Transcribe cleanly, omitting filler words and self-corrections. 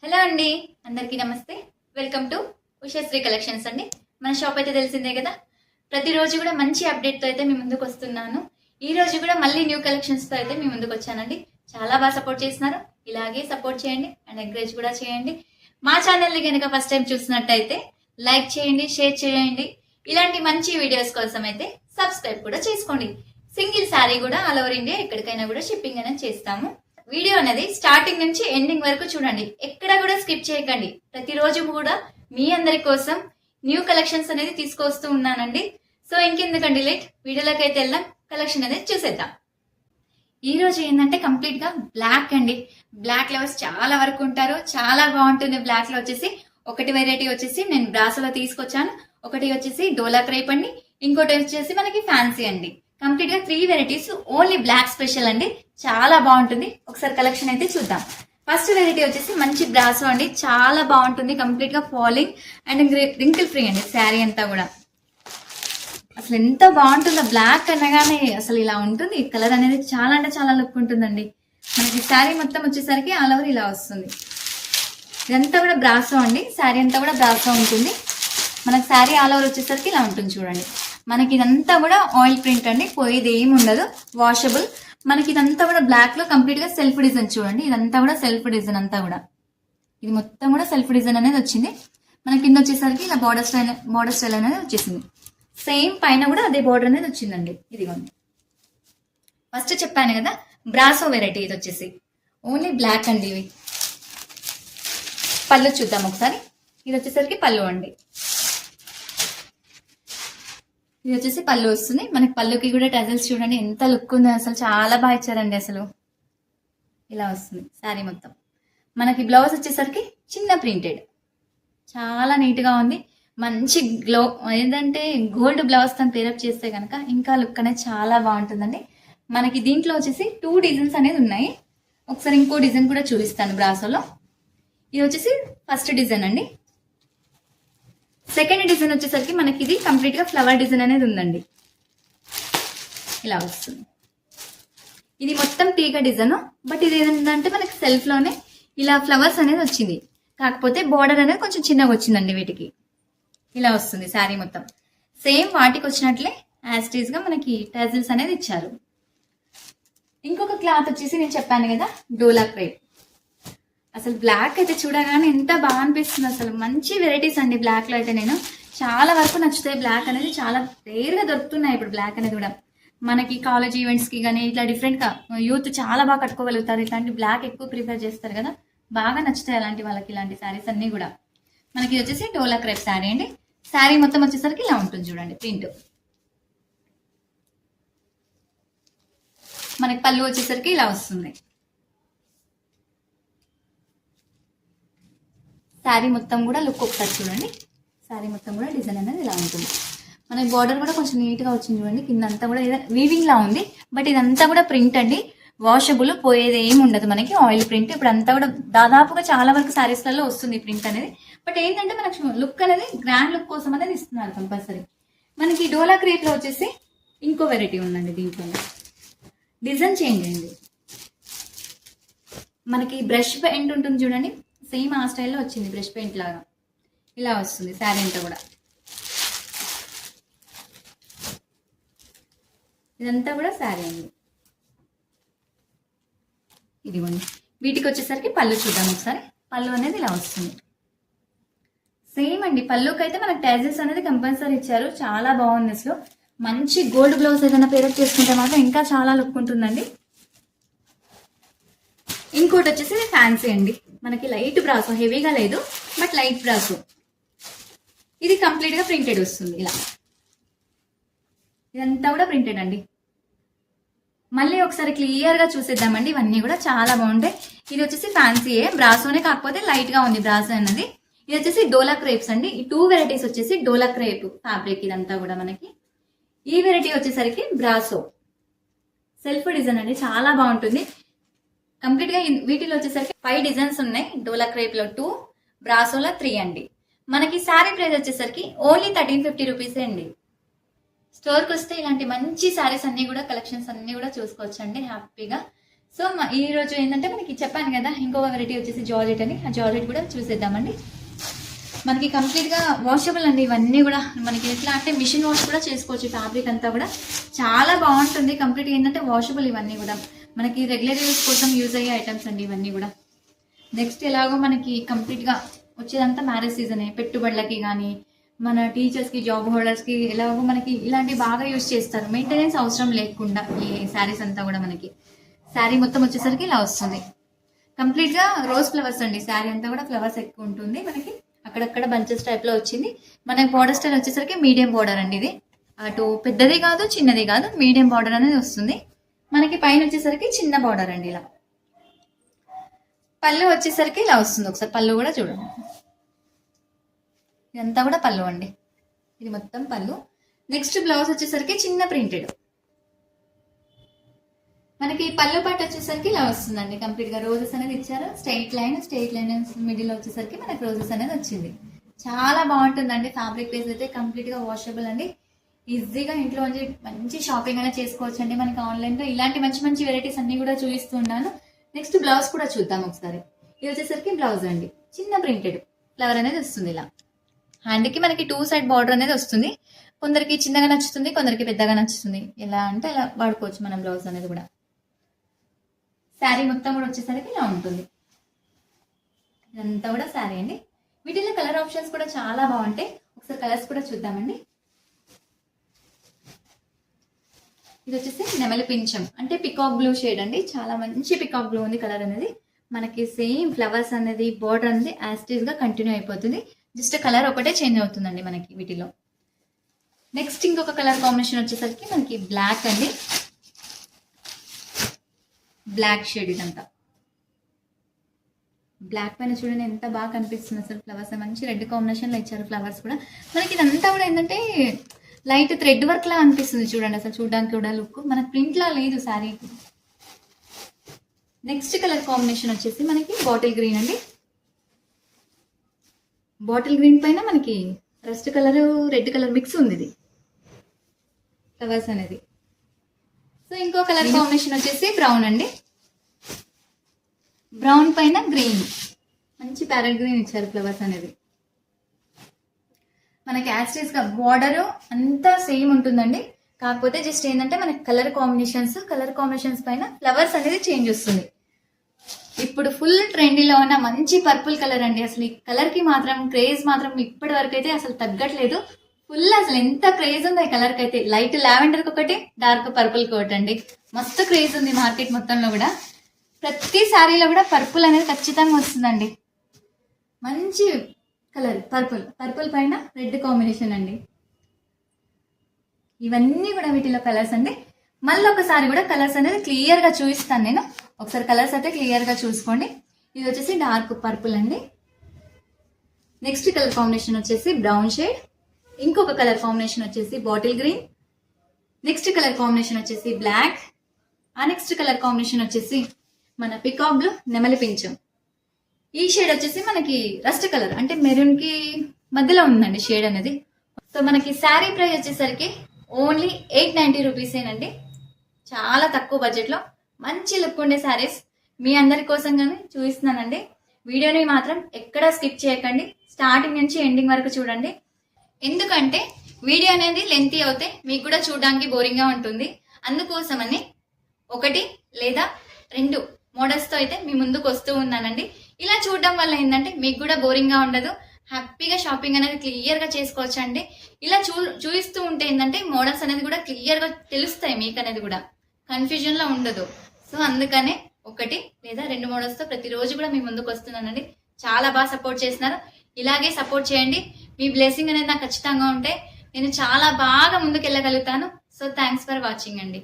Hello అండి, అందరికీ నమస్తే. వెల్కమ్ టు ఉషశ్రీ కలెక్షన్స్ అండి. మన షాప్ అయితే తెలిసిందే కదా. ప్రతిరోజు కూడా మంచి అప్డేట్తో అయితే మీ ముందుకు వస్తున్నాను. ఈ రోజు కూడా మళ్ళీ న్యూ కలెక్షన్స్తో అయితే మీ ముందుకు వచ్చానండి. చాలా బాగా సపోర్ట్ చేస్తున్నారు. ఇలాగే సపోర్ట్ చేయండి అండ్ ఎంకరేజ్ కూడా చేయండి. మా ఛానల్ని కనుక ఫస్ట్ టైం చూసినట్టయితే లైక్ చేయండి, షేర్ చేయండి. ఇలాంటి మంచి వీడియోస్ కోసం అయితే సబ్స్క్రైబ్ కూడా చేసుకోండి. సింగిల్ శారీ కూడా ఆల్ ఓవర్ ఇండియా ఎక్కడికైనా కూడా షిప్పింగ్ అనేది చేస్తాము. వీడియో అనేది స్టార్టింగ్ నుంచి ఎండింగ్ వరకు చూడండి, ఎక్కడ కూడా స్కిప్ చేయకండి. ప్రతిరోజు కూడా మీ అందరి కోసం న్యూ కలెక్షన్స్ అనేది తీసుకొస్తూ ఉన్నానండి. సో ఇంకెందుకండి లేట్, వీడియోలోకి అయితే వెళ్దాం. కలెక్షన్ అనేది చూసేద్దాం. ఈ రోజు ఏంటంటే కంప్లీట్ గా బ్లాక్ అండి. బ్లాక్ లవర్స్ చాలా వరకు ఉంటారు, చాలా బాగుంటుంది. బ్లాక్ లో వచ్చేసి ఒకటి వెరైటీ వచ్చేసి నేను బ్రాసోలో తీసుకొచ్చాను, ఒకటి వచ్చేసి డోలా క్రేప్ అండి, ఇంకోటి వచ్చేసి మనకి ఫ్యాన్సీ అండి. కంప్లీట్ గా 3 వెరైటీస్ ఓన్లీ బ్లాక్ స్పెషల్ అండి. చాలా బాగుంటుంది. ఒకసారి కలెక్షన్ అయితే చూద్దాం. ఫస్ట్ వెరైటీ వచ్చేసి మంచి బ్రాసో అండి, చాలా బాగుంటుంది. కంప్లీట్ గా ఫాలింగ్ అండ్ రింకిల్ ఫ్రీ అండి. శారీ అంతా కూడా అసలు ఎంత బాగుంటుందో, బ్లాక్ అనగానే అసలు ఇలా ఉంటుంది. కలర్ అనేది చాలా అంటే చాలా లుక్ ఉంటుందండి. మనకి శారీ మొత్తం వచ్చేసరికి ఆల్ ఓవర్ ఇలా వస్తుంది. ఇదంతా కూడా బ్రాసో అండి. శారీ అంతా కూడా బ్రాసో ఉంటుంది. మనకి శారీ ఆల్ ఓవర్ వచ్చేసరికి ఇలా ఉంటుంది చూడండి. మనకి ఇదంతా కూడా ఆయిల్ ప్రింట్ అండి, పోయేది ఏమి ఉండదు, వాషబుల్. మనకి ఇదంతా కూడా బ్లాక్ లో కంప్లీట్ గా సెల్ఫ్ డిజైన్ చూడండి. ఇదంతా కూడా సెల్ఫ్ డిజైన్ అంతా కూడా, ఇది మొత్తం కూడా సెల్ఫ్ డిజైన్ అనేది వచ్చింది. మనకి కింద వచ్చేసరికి ఇలా బార్డర్ స్టైల్ అనేది వచ్చేసింది. సేమ్ పైన కూడా అదే బార్డర్ అనేది వచ్చిందండి. ఇదిగోండి, ఫస్ట్ చెప్పాను కదా బ్రాసో వెరైటీ. ఇది వచ్చేసి ఓన్లీ బ్లాక్ అండి. ఇవి పళ్ళు చూద్దాం ఒకసారి. ఇది వచ్చేసరికి పళ్ళు అండి. ఇది వచ్చేసి పళ్ళు వస్తుంది. మనకి పళ్ళుకి కూడా టజల్స్ చూడండి ఎంత లుక్ ఉందో, అసలు చాలా బాగా ఇచ్చారండి. అసలు ఇలా వస్తుంది శారీ మొత్తం. మనకి బ్లౌజ్ వచ్చేసరికి చిన్న ప్రింటెడ్, చాలా నీట్ గా ఉంది. మంచి గ్లో ఏంటంటే గోల్డ్ బ్లౌజ్ తో పేరప్ చేస్తే కనుక ఇంకా లుక్ అనేది చాలా బాగుంటుందండి. మనకి దీంట్లో వచ్చేసి 2 డిజైన్స్ అనేది ఉన్నాయి. ఒకసారి ఇంకో డిజైన్ కూడా చూపిస్తాను బ్రాసోలో. ఇది వచ్చేసి ఫస్ట్ డిజైన్ అండి. సెకండ్ డిజైన్ వచ్చేసరికి మనకి ఇది కంప్లీట్ గా ఫ్లవర్ డిజైన్ అనేది ఉందండి. ఇలా వస్తుంది. ఇది మొత్తం తీగ డిజైన్, బట్ ఇది ఏంటంటే మనకి సెల్ఫ్ లోనే ఇలా ఫ్లవర్స్ అనేది వచ్చింది. కాకపోతే బోర్డర్ అనేది కొంచెం చిన్నగా వచ్చిందండి. వీటికి ఇలా వస్తుంది శారీ మొత్తం. సేమ్ వాటికి వచ్చినట్లే యాజ్ ఇట్ ఈస్ గా మనకి టజిల్స్ అనేది ఇచ్చారు. ఇంకొక క్లాత్ వచ్చేసి నేను చెప్పాను కదా డోలా క్రేప్. అసలు బ్లాక్ అయితే చూడగానే ఎంత బాగా అనిపిస్తుంది. అసలు మంచి వెరైటీస్ అండి బ్లాక్ లో అయితే. నేను చాలా వరకు నచ్చుతాయి. బ్లాక్ అనేది చాలా రేర్ గా దొరుకుతున్నాయి ఇప్పుడు. బ్లాక్ అనేది కూడా మనకి కాలేజ్ ఈవెంట్స్ కి కానీ ఇట్లా డిఫరెంట్ గా యూత్ చాలా బాగా కట్టుకోగలుగుతారు. ఇట్లాంటి బ్లాక్ ఎక్కువ ప్రిఫర్ చేస్తారు కదా, బాగా నచ్చుతాయి అలాంటి వాళ్ళకి ఇలాంటి శారీస్ అన్ని కూడా. మనకి వచ్చేసి డోలా క్రేప్ శారీ అండి. శారీ మొత్తం వచ్చేసరికి ఇలా ఉంటుంది చూడండి ప్రింట్. మనకి పళ్ళు వచ్చేసరికి ఇలా వస్తుంది. శారీ మొత్తం కూడా లుక్ ఒకసారి చూడండి. శారీ మొత్తం కూడా డిజైన్ అనేది ఇలా ఉంటుంది. మనకి బార్డర్ కూడా కొంచెం నీట్ గా వచ్చింది చూడండి. కింద అంతా కూడా వీవింగ్ లా ఉంది, బట్ ఇదంతా కూడా ప్రింట్ అండి. వాషబుల్, పోయేది ఏమి ఉండదు. మనకి ఆయిల్ ప్రింట్ ఇప్పుడు అంతా కూడా దాదాపుగా చాలా వరకు శారీస్ లలో వస్తుంది ప్రింట్ అనేది. బట్ ఏంటంటే మనకు లుక్ అనేది గ్రాండ్ లుక్ కోసం అనేది ఇస్తున్నారు కంపల్సరీ. మనకి డోలా క్రేప్ లో వచ్చేసి ఇంకో వెరైటీ ఉందండి. దీంట్లో డిజైన్ చేంజ్ అయింది. మనకి బ్రష్ పెయింట్ ఉంటుంది చూడండి, సేమ్ ఆ స్టైల్లో వచ్చింది. బ్రష్ పెయింట్ లాగా ఇలా వస్తుంది శారీ అంతా కూడా. ఇదంతా కూడా శారీ అండి. ఇదిగోండి, వీటికి వచ్చేసరికి పళ్ళు చూద్దాం ఒకసారి. పళ్ళు అనేది ఇలా వస్తుంది. సేమ్ అండి. పళ్ళుకి అయితే మనకు టైజెస్ అనేది కంపల్సరీ ఇచ్చారు. చాలా బాగుంది అసలు. మంచి గోల్డ్ బ్లౌజ్ ఏదైనా పేరప్ చేసుకుంటే మాత్రం ఇంకా చాలా లుక్ ఉంటుందండి. ఇంకోటి వచ్చేసి ఫ్యాన్సీ అండి. మనకి లైట్ బ్రాసో, హెవీగా లేదు బట్ లైట్ బ్రాసో. ఇది కంప్లీట్ గా ప్రింటెడ్ వస్తుంది ఇలా. ఇదంతా కూడా ప్రింటెడ్ అండి. మళ్ళీ ఒకసారి క్లియర్ గా చూసేద్దామండి. ఇవన్నీ కూడా చాలా బాగుంటాయి. ఇది వచ్చేసి ఫ్యాన్సీయే, బ్రాసోనే, కాకపోతే లైట్ గా ఉంది బ్రాసో అన్నది. ఇది వచ్చేసి డోలా క్రేప్స్ అండి. ఈ 2 వెరైటీస్ వచ్చేసి డోలా క్రేప్ ఫ్యాబ్రిక్. ఇదంతా కూడా మనకి ఈ వెరైటీ వచ్చేసరికి బ్రాసో సెల్ఫ్ డిజైన్ అండి. చాలా బాగుంటుంది. కంప్లీట్ గా వీటిలో వచ్చేసరికి 5 డిజైన్స్ ఉన్నాయి. డోలా క్రేప్ లో 2, బ్రాసోలో 3 అండి. మనకి శారీ ప్రైస్ వచ్చేసరికి ఓన్లీ 1350 రూపీస్ అండి. స్టోర్కి వస్తే ఇలాంటి మంచి శారీస్ అన్ని కూడా కలెక్షన్స్ అన్ని కూడా చూసుకోవచ్చు అండి హ్యాపీగా. సో ఈ రోజు ఏంటంటే మనకి చెప్పాను కదా ఇంకొక వెరైటీ వచ్చేసి జార్జెట్ అని, ఆ జార్జెట్ కూడా చూసేద్దామండి. మనకి కంప్లీట్గా వాషబుల్ అండి ఇవన్నీ కూడా. మనకి ఎట్లా అంటే మిషన్ వాష్ కూడా చేసుకోవచ్చు. ఫ్యాబ్రిక్ అంతా కూడా చాలా బాగుంటుంది. కంప్లీట్గా ఏంటంటే వాషబుల్ ఇవన్నీ కూడా మనకి రెగ్యులర్ యూస్ కోసం యూజ్ అయ్యే ఐటమ్స్ అండి ఇవన్నీ కూడా. నెక్స్ట్ ఎలాగో మనకి కంప్లీట్గా వచ్చేదంతా మ్యారేజ్ సీజనే, పెట్టుబడులకి కానీ మన టీచర్స్కి జాబ్ హోల్డర్స్కి ఎలాగో మనకి ఇలాంటివి బాగా యూజ్ చేస్తారు. మెయింటెనెన్స్ అవసరం లేకుండా ఈ శారీస్ అంతా కూడా మనకి. శారీ మొత్తం వచ్చేసరికి ఇలా వస్తుంది. కంప్లీట్గా రోజ్ ఫ్లవర్స్ అండి. శారీ అంతా కూడా ఫ్లవర్స్ ఎక్కువ ఉంటుంది మనకి. అక్కడక్కడ బంచెస్ టైప్లో వచ్చింది. మనకి బార్డర్ స్టైల్ వచ్చేసరికి మీడియం బార్డర్ అండి ఇది. అటు పెద్దది కాదు చిన్నది కాదు, మీడియం బార్డర్ అనేది వస్తుంది మనకి. పైన వచ్చేసరికి చిన్న బార్డర్ అండి ఇలా. పళ్ళు వచ్చేసరికి ఇలా వస్తుంది. ఒకసారి పళ్ళు కూడా చూడండి. ఇదంతా కూడా పళ్ళు అండి. ఇది మొత్తం పళ్ళు. నెక్స్ట్ బ్లౌజ్ వచ్చేసరికి చిన్న ప్రింటెడ్. మనకి పళ్ళు పాటు వచ్చేసరికి ఇలా వస్తుందండి. కంప్లీట్ గా రోజెస్ అనేది ఇచ్చారు. స్ట్రైట్ లైన్ మిడిల్ వచ్చేసరికి మనకి రోజెస్ అనేది వచ్చింది. చాలా బాగుంటుందండి. ఫ్యాబ్రిక్ బేస్ అయితే కంప్లీట్ గా వాషబుల్ అండి. ఈజీగా ఇంట్లో మంచి షాపింగ్ అనేది చేసుకోవచ్చు అండి. మనకి ఆన్లైన్ లో ఇలాంటి మంచి మంచి వెరైటీస్ అన్ని కూడా చూపిస్తున్నాను. నెక్స్ట్ బ్లౌజ్ కూడా చూద్దాం ఒకసారి. ఇది వచ్చేసరికి బ్లౌజ్ అండి. చిన్న ప్రింటెడ్ ఫ్లవర్ అనేది వస్తుంది ఇలా. హ్యాండ్ కి మనకి 2 సైడ్ బార్డర్ అనేది వస్తుంది. కొందరికి చిన్నగా నచ్చుతుంది, కొందరికి పెద్దగా నచ్చుతుంది. ఎలా అంటే అలా వాడుకోవచ్చు మనం బ్లౌజ్ అనేది కూడా. శారీ మొత్తం కూడా వచ్చేసరికి ఇలా ఉంటుంది. ఇదంతా కూడా శారీ అండి. వీటిలో కలర్ ఆప్షన్స్ కూడా చాలా బాగుంటాయి. ఒకసారి కలర్స్ కూడా చూద్దామండి. ఇది వచ్చేసి నెమలి పింఛం అంటే పికాక్ బ్లూ షేడ్ అండి. చాలా మంచి పికాక్ బ్లూ ఉంది కలర్ అనేది. మనకి సేమ్ ఫ్లవర్స్ అనేది బార్డర్ అనేది యాస్టీస్ గా కంటిన్యూ అయిపోతుంది. జస్ట్ కలర్ ఒకటే చేంజ్ అవుతుందండి మనకి వీటిలో. నెక్స్ట్ ఇంకొక కలర్ కాంబినేషన్ వచ్చేసరికి మనకి బ్లాక్ అండి. బ్లాక్ షేడ్ ఇదంతా. బ్లాక్ పైన చూడండి ఎంత బాగా కనిపిస్తుంది అసలు. ఫ్లవర్స్ మంచి రెడ్ కాంబినేషన్ లో ఇచ్చారు. ఫ్లవర్స్ కూడా మనకి ఇదంతా కూడా ఏంటంటే లైట్ థ్రెడ్ వర్క్ లా అనిపిస్తుంది చూడండి. అసలు చూడడానికి కూడా లుక్ మనకి ప్రింట్ లా లేదు శారీకి. నెక్స్ట్ కలర్ కాంబినేషన్ వచ్చేసి మనకి బాటిల్ గ్రీన్ అండి. బాటిల్ గ్రీన్ పైన మనకి rust colour red colour mix ఉంది ఇది ఫ్లవర్స్ అనేది. సో ఇంకో కలర్ కాంబినేషన్ వచ్చేసి బ్రౌన్ అండి. బ్రౌన్ పైన గ్రీన్ మంచి ప్యారెట్ గ్రీన్ ఇచ్చారు ఫ్లవర్స్ అనేది. మనకి యాస్టీస్ గా బార్డర్ అంతా సేమ్ ఉంటుందండి. కాకపోతే జస్ట్ ఏంటంటే మనకి కలర్ కాంబినేషన్స్ పైన ఫ్లవర్స్ అనేది చేంజ్ వస్తుంది. ఇప్పుడు ఫుల్ ట్రెండీలో ఉన్న మంచి పర్పుల్ కలర్ అండి. అసలు ఈ కలర్ కి మాత్రం క్రేజ్ మాత్రం ఇప్పటి వరకు అయితే అసలు తగ్గట్లేదు. ఫుల్ అసలు ఎంత క్రేజ్ ఉంది ఈ కలర్ కి అయితే. లైట్ లావెండర్ ఒకటి, డార్క్ పర్పుల్ ఒకటి అండి. మస్తు క్రేజ్ ఉంది మార్కెట్ మొత్తంలో కూడా. ప్రతి శారీలో కూడా పర్పుల్ అనేది ఖచ్చితంగా వస్తుందండి. మంచి కలర్ పర్పుల్ పైన రెడ్ కాంబినేషన్ అండి. ఇవన్నీ కూడా వీటిలో కలర్స్ అండి. మళ్ళీ ఒకసారి కూడా కలర్స్ అనేది క్లియర్ గా చూపిస్తాను నేను. ఒకసారి కలర్స్ అయితే క్లియర్ గా చూసుకోండి. ఇది వచ్చేసి డార్క్ పర్పుల్ అండి. నెక్స్ట్ కలర్ కాంబినేషన్ వచ్చేసి బ్రౌన్ షేడ్. ఇంకొక కలర్ కాంబినేషన్ వచ్చేసి bottle green. Next colour combination వచ్చేసి బ్లాక్. ఆ నెక్స్ట్ కలర్ కాంబినేషన్ వచ్చేసి మన పికాక్ బ్లూ నెమలి పింఛం. ఈ షేడ్ వచ్చేసి మనకి రస్ట్ కలర్ అంటే మెరూన్ కి మధ్యలో ఉందండి షేడ్ అనేది. సో మనకి శారీ ప్రైస్ వచ్చేసరికి ఓన్లీ 890 రూపీసేనండి. చాలా తక్కువ బడ్జెట్ లో మంచి లుక్ ఉండే శారీస్ మీ అందరి కోసం కానీ చూపిస్తున్నానండి. వీడియోని మాత్రం ఎక్కడా స్కిప్ చేయకండి. స్టార్టింగ్ నుంచి ఎండింగ్ వరకు చూడండి. ఎందుకంటే వీడియో అనేది లెంతీ అవుతే మీకు కూడా చూడడానికి బోరింగ్ గా ఉంటుంది. అందుకోసమని 1 లేదా 2 మోడల్స్ తో అయితే మీ ముందుకు వస్తూ ఉన్నానండి. ఇలా చూడడం వల్ల ఏంటంటే మీకు కూడా బోరింగ్ గా ఉండదు. హ్యాపీగా షాపింగ్ అనేది క్లియర్ గా చేసుకోవచ్చు అండి. ఇలా చూపిస్తూ ఉంటే ఏంటంటే మోడల్స్ అనేది కూడా క్లియర్ గా తెలుస్తాయి. మీకు అనేది కూడా కన్ఫ్యూజన్ లో ఉండదు. సో అందుకనే 1 లేదా 2 మోడల్స్ తో ప్రతిరోజు కూడా మీ ముందుకు వస్తున్నానండి. చాలా బాగా సపోర్ట్ చేస్తున్నారు. ఇలాగే సపోర్ట్ చేయండి. మీ బ్లెస్సింగ్ అనేది నాకు ఖచ్చితంగా ఉంటే నేను చాలా బాగా ముందుకు వెళ్ళగలుగుతాను. సో థ్యాంక్స్ ఫర్ వాచింగ్ అండి.